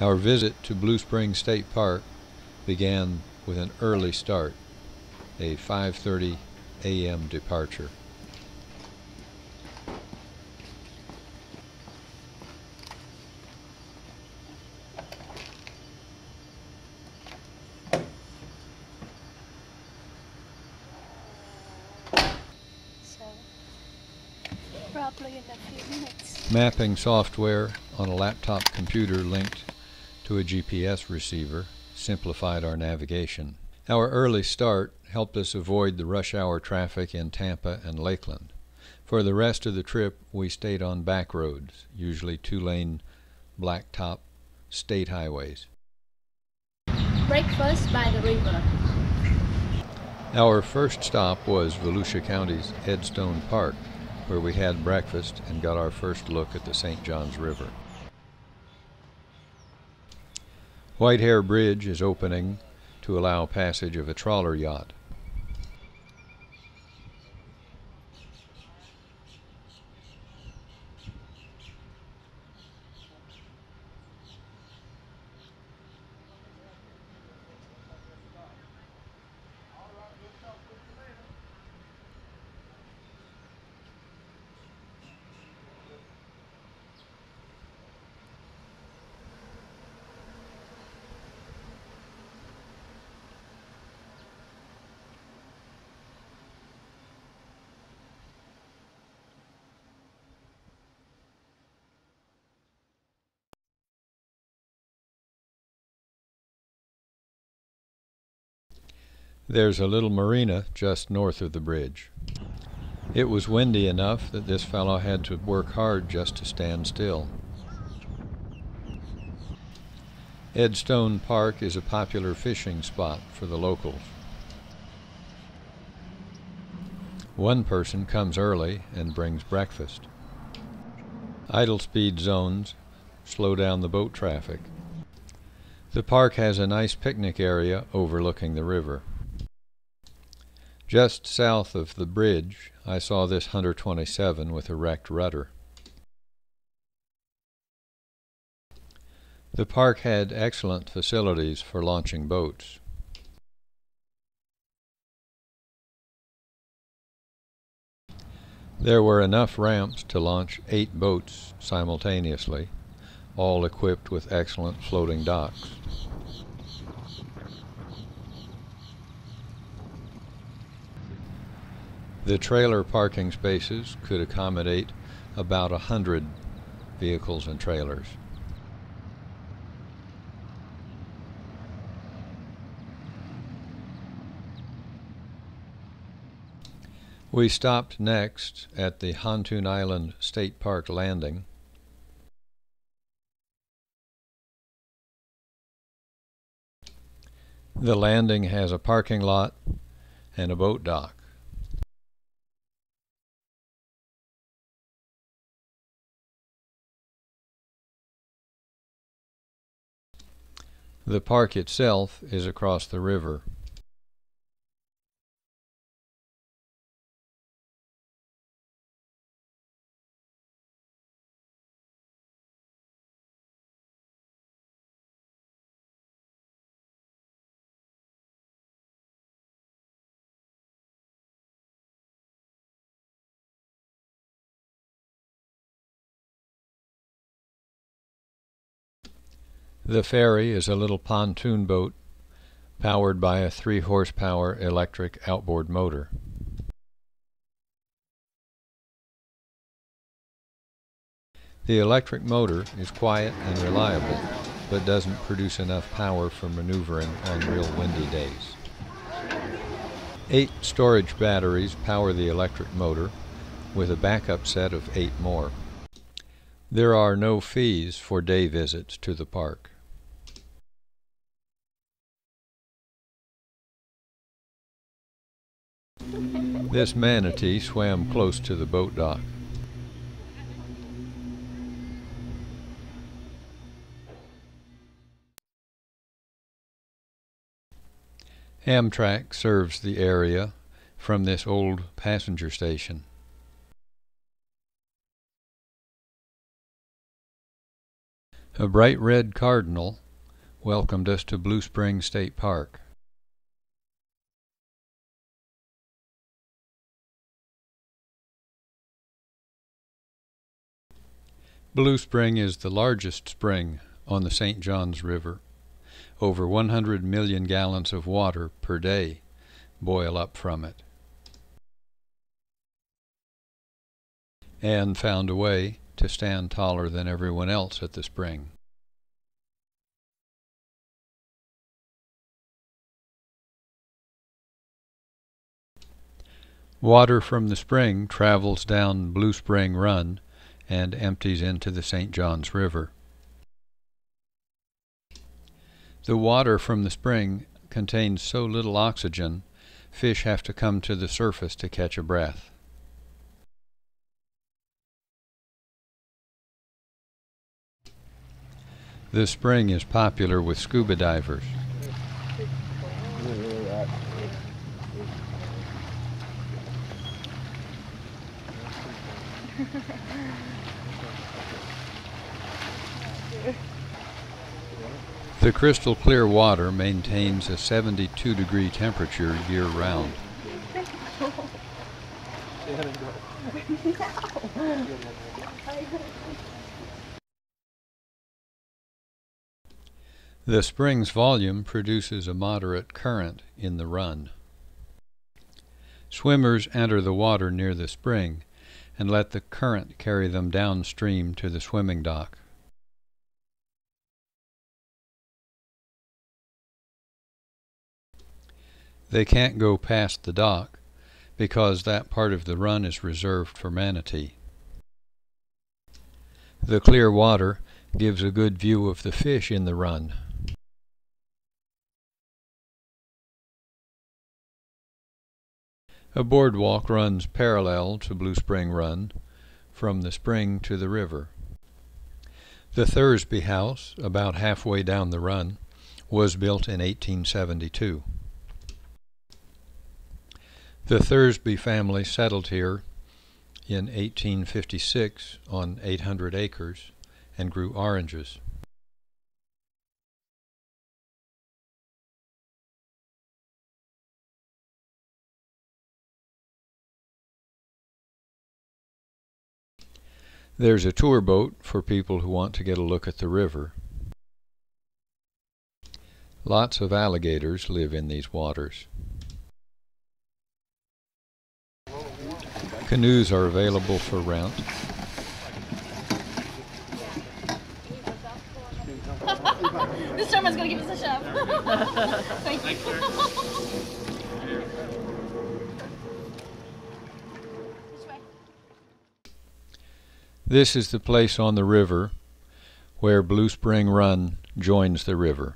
Our visit to Blue Springs State Park began with an early start, a 5:30 a.m. departure. So, probably in a few minutes. Mapping software on a laptop computer linked to a GPS receiver simplified our navigation. Our early start helped us avoid the rush hour traffic in Tampa and Lakeland. For the rest of the trip, we stayed on back roads, usually two-lane blacktop state highways. Breakfast by the river. Our first stop was Volusia County's Edstone Park, where we had breakfast and got our first look at the St. Johns River. Whitehair Bridge is opening to allow passage of a trawler yacht. There's a little marina just north of the bridge. It was windy enough that this fellow had to work hard just to stand still. Edstone Park is a popular fishing spot for the locals. One person comes early and brings breakfast. Idle speed zones slow down the boat traffic. The park has a nice picnic area overlooking the river. Just south of the bridge, I saw this Hunter 27 with a wrecked rudder. The park had excellent facilities for launching boats. There were enough ramps to launch 8 boats simultaneously, all equipped with excellent floating docks. The trailer parking spaces could accommodate about 100 vehicles and trailers. We stopped next at the Hantoon Island State Park landing. The landing has a parking lot and a boat dock. The park itself is across the river. The ferry is a little pontoon boat powered by a 3-horsepower electric outboard motor. The electric motor is quiet and reliable, but doesn't produce enough power for maneuvering on real windy days. 8 storage batteries power the electric motor, with a backup set of 8 more. There are no fees for day visits to the park. This manatee swam close to the boat dock. Amtrak serves the area from this old passenger station. A bright red cardinal welcomed us to Blue Spring State Park. Blue Spring is the largest spring on the St. Johns River. Over 100 million gallons of water per day boil up from it. Anne found a way to stand taller than everyone else at the spring. Water from the spring travels down Blue Spring Run and empties into the St. Johns River. The water from the spring contains so little oxygen, fish have to come to the surface to catch a breath. The spring is popular with scuba divers. The crystal clear water maintains a 72-degree temperature year-round. The spring's volume produces a moderate current in the run. Swimmers enter the water near the spring and let the current carry them downstream to the swimming dock. They can't go past the dock because that part of the run is reserved for manatee. The clear water gives a good view of the fish in the run. A boardwalk runs parallel to Blue Spring Run from the spring to the river. The Thursby House, about halfway down the run, was built in 1872. The Thursby family settled here in 1856 on 800 acres and grew oranges. There's a tour boat for people who want to get a look at the river. Lots of alligators live in these waters. Canoes are available for rent. This gentleman's gonna give us a shove. Thank you. This way. This is the place on the river where Blue Spring Run joins the river.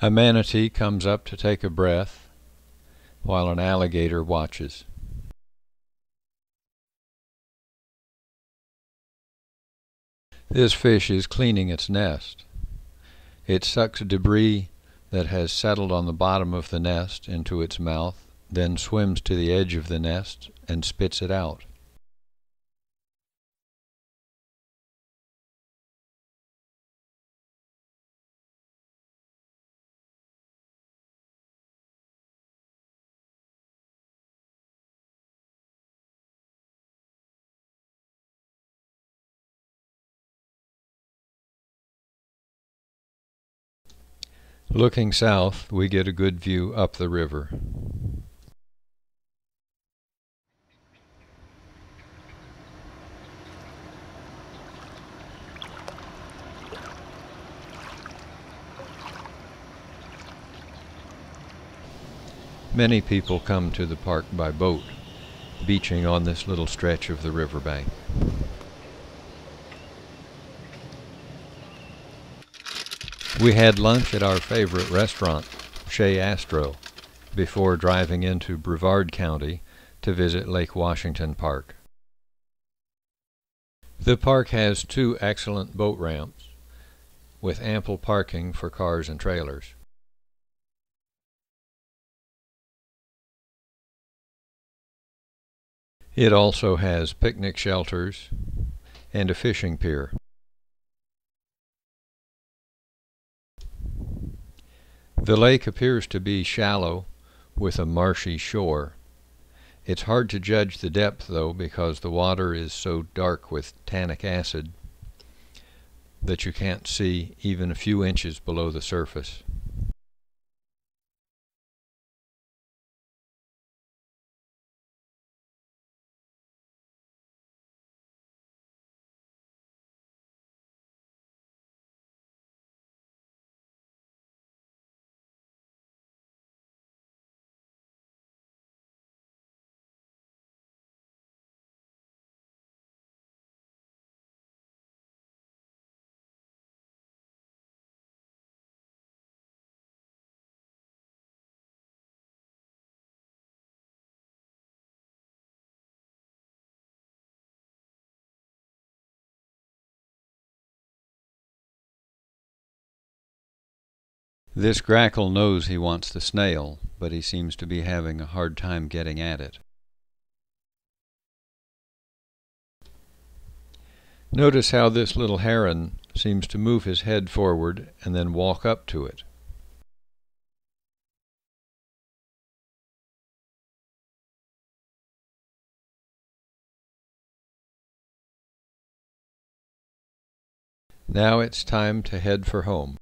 A manatee comes up to take a breath while an alligator watches. This fish is cleaning its nest. It sucks debris that has settled on the bottom of the nest into its mouth, then swims to the edge of the nest and spits it out. Looking south, we get a good view up the river. Many people come to the park by boat, beaching on this little stretch of the riverbank. We had lunch at our favorite restaurant, Chez Astro, before driving into Brevard County to visit Lake Washington Park. The park has 2 excellent boat ramps with ample parking for cars and trailers. It also has picnic shelters and a fishing pier. The lake appears to be shallow with a marshy shore. It's hard to judge the depth though, because the water is so dark with tannic acid that you can't see even a few inches below the surface. This grackle knows he wants the snail, but he seems to be having a hard time getting at it. Notice how this little heron seems to move his head forward and then walk up to it. Now it's time to head for home.